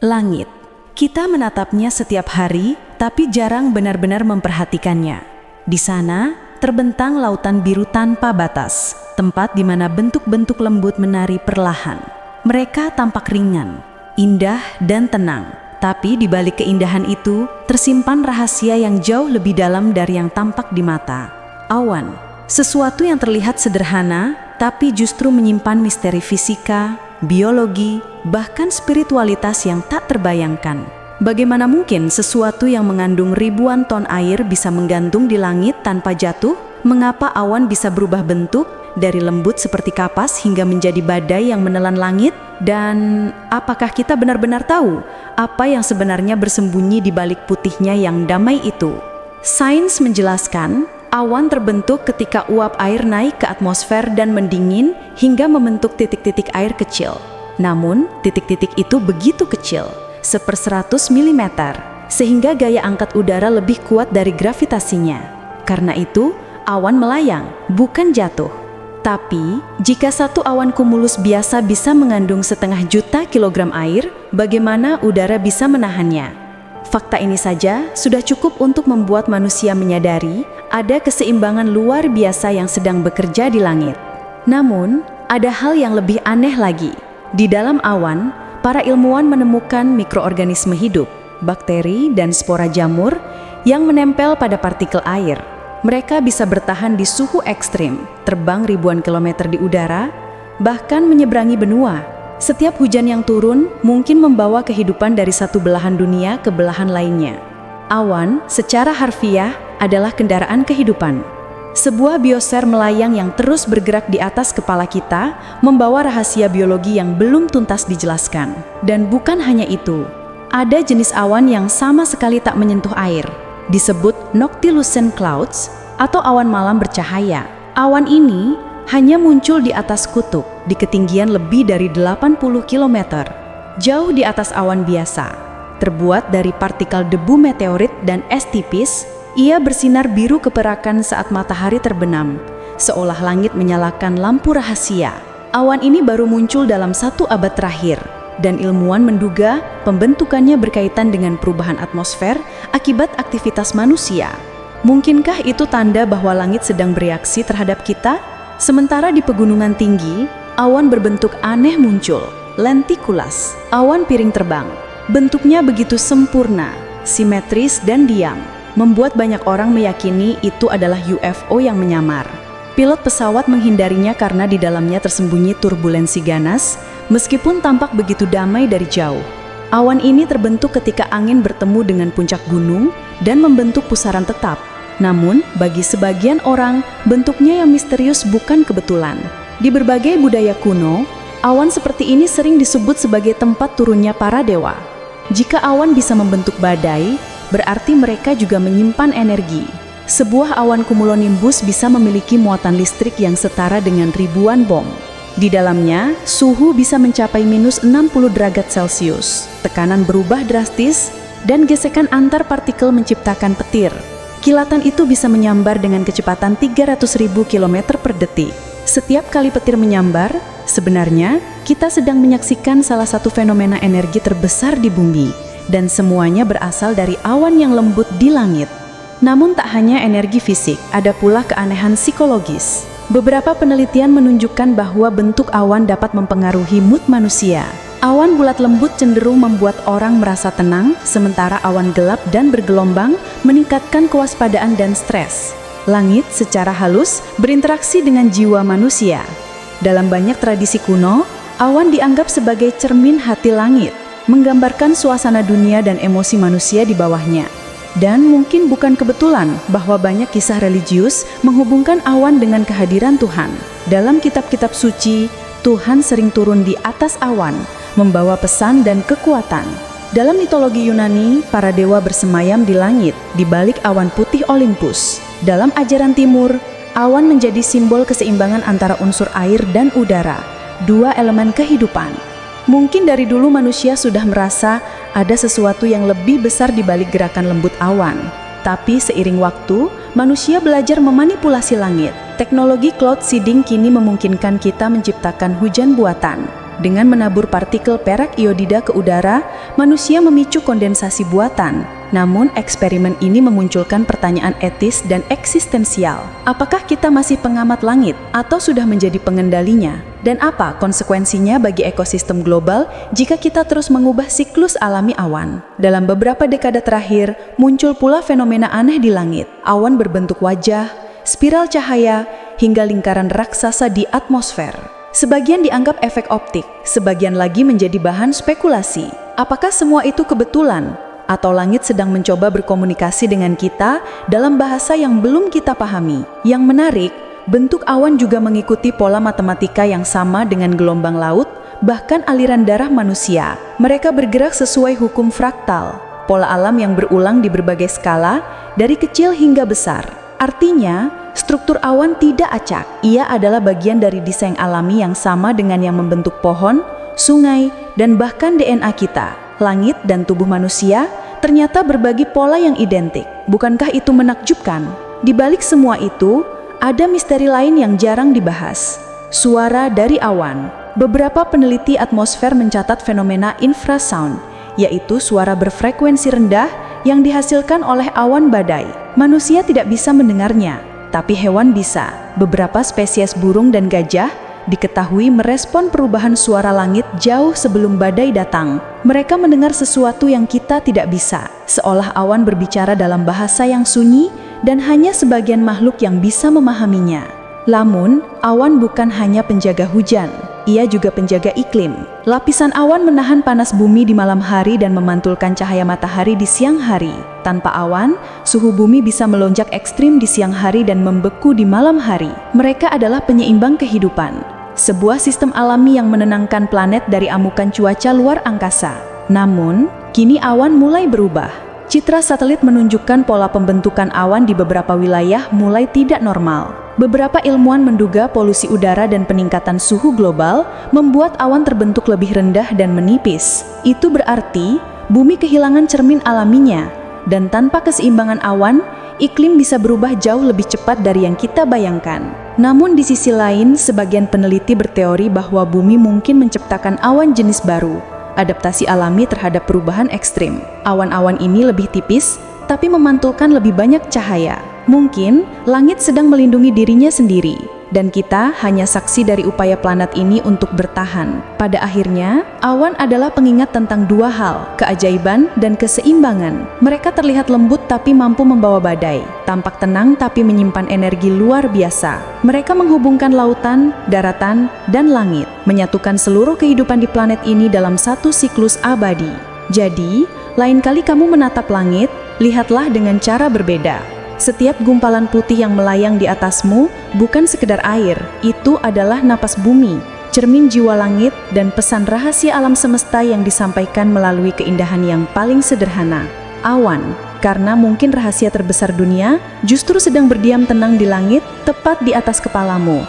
Langit. Kita menatapnya setiap hari, tapi jarang benar-benar memperhatikannya. Di sana, terbentang lautan biru tanpa batas, tempat di mana bentuk-bentuk lembut menari perlahan. Mereka tampak ringan, indah dan tenang, tapi di balik keindahan itu, tersimpan rahasia yang jauh lebih dalam dari yang tampak di mata. Awan, sesuatu yang terlihat sederhana, tapi justru menyimpan misteri fisika, biologi, bahkan spiritualitas yang tak terbayangkan. Bagaimana mungkin sesuatu yang mengandung ribuan ton air bisa menggantung di langit tanpa jatuh? Mengapa awan bisa berubah bentuk dari lembut seperti kapas hingga menjadi badai yang menelan langit? Dan apakah kita benar-benar tahu apa yang sebenarnya bersembunyi di balik putihnya yang damai itu? Sains menjelaskan, awan terbentuk ketika uap air naik ke atmosfer dan mendingin hingga membentuk titik-titik air kecil. Namun, titik-titik itu begitu kecil, 1/100 mm, sehingga gaya angkat udara lebih kuat dari gravitasinya. Karena itu, awan melayang, bukan jatuh. Tapi, jika satu awan kumulus biasa bisa mengandung 1,5 juta kilogram air, bagaimana udara bisa menahannya? Fakta ini saja sudah cukup untuk membuat manusia menyadari ada keseimbangan luar biasa yang sedang bekerja di langit. Namun, ada hal yang lebih aneh lagi. Di dalam awan, para ilmuwan menemukan mikroorganisme hidup, bakteri dan spora jamur yang menempel pada partikel air. Mereka bisa bertahan di suhu ekstrim, terbang ribuan kilometer di udara, bahkan menyeberangi benua. Setiap hujan yang turun mungkin membawa kehidupan dari satu belahan dunia ke belahan lainnya. Awan, secara harfiah, adalah kendaraan kehidupan. Sebuah biosfer melayang yang terus bergerak di atas kepala kita, membawa rahasia biologi yang belum tuntas dijelaskan. Dan bukan hanya itu, ada jenis awan yang sama sekali tak menyentuh air, disebut noctilucent clouds atau awan malam bercahaya. Awan ini hanya muncul di atas kutub, di ketinggian lebih dari 80 km, jauh di atas awan biasa. Terbuat dari partikel debu meteorit dan es tipis, ia bersinar biru keperakan saat matahari terbenam, seolah langit menyalakan lampu rahasia. Awan ini baru muncul dalam 1 abad terakhir, dan ilmuwan menduga pembentukannya berkaitan dengan perubahan atmosfer akibat aktivitas manusia. Mungkinkah itu tanda bahwa langit sedang bereaksi terhadap kita? Sementara di pegunungan tinggi, awan berbentuk aneh muncul, lentikulas, awan piring terbang. Bentuknya begitu sempurna, simetris dan diam, membuat banyak orang meyakini itu adalah UFO yang menyamar. Pilot pesawat menghindarinya karena di dalamnya tersembunyi turbulensi ganas, meskipun tampak begitu damai dari jauh. Awan ini terbentuk ketika angin bertemu dengan puncak gunung dan membentuk pusaran tetap. Namun, bagi sebagian orang, bentuknya yang misterius bukan kebetulan. Di berbagai budaya kuno, awan seperti ini sering disebut sebagai tempat turunnya para dewa. Jika awan bisa membentuk badai, berarti mereka juga menyimpan energi. Sebuah awan cumulonimbus bisa memiliki muatan listrik yang setara dengan ribuan bom. Di dalamnya, suhu bisa mencapai -60 derajat Celcius. Tekanan berubah drastis, dan gesekan antar partikel menciptakan petir. Kilatan itu bisa menyambar dengan kecepatan 300.000 km per detik. Setiap kali petir menyambar, sebenarnya kita sedang menyaksikan salah satu fenomena energi terbesar di bumi, dan semuanya berasal dari awan yang lembut di langit. Namun tak hanya energi fisik, ada pula keanehan psikologis. Beberapa penelitian menunjukkan bahwa bentuk awan dapat mempengaruhi mood manusia. Awan bulat lembut cenderung membuat orang merasa tenang, sementara awan gelap dan bergelombang meningkatkan kewaspadaan dan stres. Langit secara halus berinteraksi dengan jiwa manusia. Dalam banyak tradisi kuno, awan dianggap sebagai cermin hati langit, menggambarkan suasana dunia dan emosi manusia di bawahnya. Dan mungkin bukan kebetulan bahwa banyak kisah religius menghubungkan awan dengan kehadiran Tuhan. Dalam kitab-kitab suci, Tuhan sering turun di atas awan, membawa pesan dan kekuatan. Dalam mitologi Yunani, para dewa bersemayam di langit, di balik awan putih Olympus. Dalam ajaran Timur, awan menjadi simbol keseimbangan antara unsur air dan udara, dua elemen kehidupan. Mungkin dari dulu manusia sudah merasa ada sesuatu yang lebih besar di balik gerakan lembut awan. Tapi seiring waktu, manusia belajar memanipulasi langit. Teknologi cloud seeding kini memungkinkan kita menciptakan hujan buatan. Dengan menabur partikel perak iodida ke udara, manusia memicu kondensasi buatan. Namun, eksperimen ini memunculkan pertanyaan etis dan eksistensial. Apakah kita masih pengamat langit atau sudah menjadi pengendalinya? Dan apa konsekuensinya bagi ekosistem global jika kita terus mengubah siklus alami awan? Dalam beberapa dekade terakhir, muncul pula fenomena aneh di langit. Awan berbentuk wajah, spiral cahaya, hingga lingkaran raksasa di atmosfer. Sebagian dianggap efek optik, sebagian lagi menjadi bahan spekulasi. Apakah semua itu kebetulan? Atau langit sedang mencoba berkomunikasi dengan kita dalam bahasa yang belum kita pahami? Yang menarik, bentuk awan juga mengikuti pola matematika yang sama dengan gelombang laut, bahkan aliran darah manusia. Mereka bergerak sesuai hukum fraktal, pola alam yang berulang di berbagai skala, dari kecil hingga besar. Artinya, struktur awan tidak acak. Ia adalah bagian dari desain alami yang sama dengan yang membentuk pohon, sungai, dan bahkan DNA kita. Langit dan tubuh manusia ternyata berbagi pola yang identik. Bukankah itu menakjubkan? Di balik semua itu, ada misteri lain yang jarang dibahas. Suara dari awan. Beberapa peneliti atmosfer mencatat fenomena infrasound, yaitu suara berfrekuensi rendah yang dihasilkan oleh awan badai. Manusia tidak bisa mendengarnya, tapi hewan bisa. Beberapa spesies burung dan gajah diketahui merespon perubahan suara langit jauh sebelum badai datang. Mereka mendengar sesuatu yang kita tidak bisa, seolah awan berbicara dalam bahasa yang sunyi dan hanya sebagian makhluk yang bisa memahaminya. Namun, awan bukan hanya penjaga hujan, ia juga penjaga iklim. Lapisan awan menahan panas bumi di malam hari dan memantulkan cahaya matahari di siang hari. Tanpa awan, suhu bumi bisa melonjak ekstrim di siang hari dan membeku di malam hari. Mereka adalah penyeimbang kehidupan, sebuah sistem alami yang menenangkan planet dari amukan cuaca luar angkasa. Namun, kini awan mulai berubah. Citra satelit menunjukkan pola pembentukan awan di beberapa wilayah mulai tidak normal. Beberapa ilmuwan menduga polusi udara dan peningkatan suhu global membuat awan terbentuk lebih rendah dan menipis. Itu berarti bumi kehilangan cermin alaminya, dan tanpa keseimbangan awan, iklim bisa berubah jauh lebih cepat dari yang kita bayangkan. Namun di sisi lain, sebagian peneliti berteori bahwa bumi mungkin menciptakan awan jenis baru, adaptasi alami terhadap perubahan ekstrim. Awan-awan ini lebih tipis, tapi memantulkan lebih banyak cahaya. Mungkin langit sedang melindungi dirinya sendiri, dan kita hanya saksi dari upaya planet ini untuk bertahan. Pada akhirnya, awan adalah pengingat tentang dua hal, keajaiban dan keseimbangan. Mereka terlihat lembut tapi mampu membawa badai, tampak tenang tapi menyimpan energi luar biasa. Mereka menghubungkan lautan, daratan, dan langit, menyatukan seluruh kehidupan di planet ini dalam satu siklus abadi. Jadi, lain kali kamu menatap langit, lihatlah dengan cara berbeda. Setiap gumpalan putih yang melayang di atasmu bukan sekedar air, itu adalah napas bumi, cermin jiwa langit, dan pesan rahasia alam semesta yang disampaikan melalui keindahan yang paling sederhana, awan. Karena mungkin rahasia terbesar dunia justru sedang berdiam tenang di langit, tepat di atas kepalamu.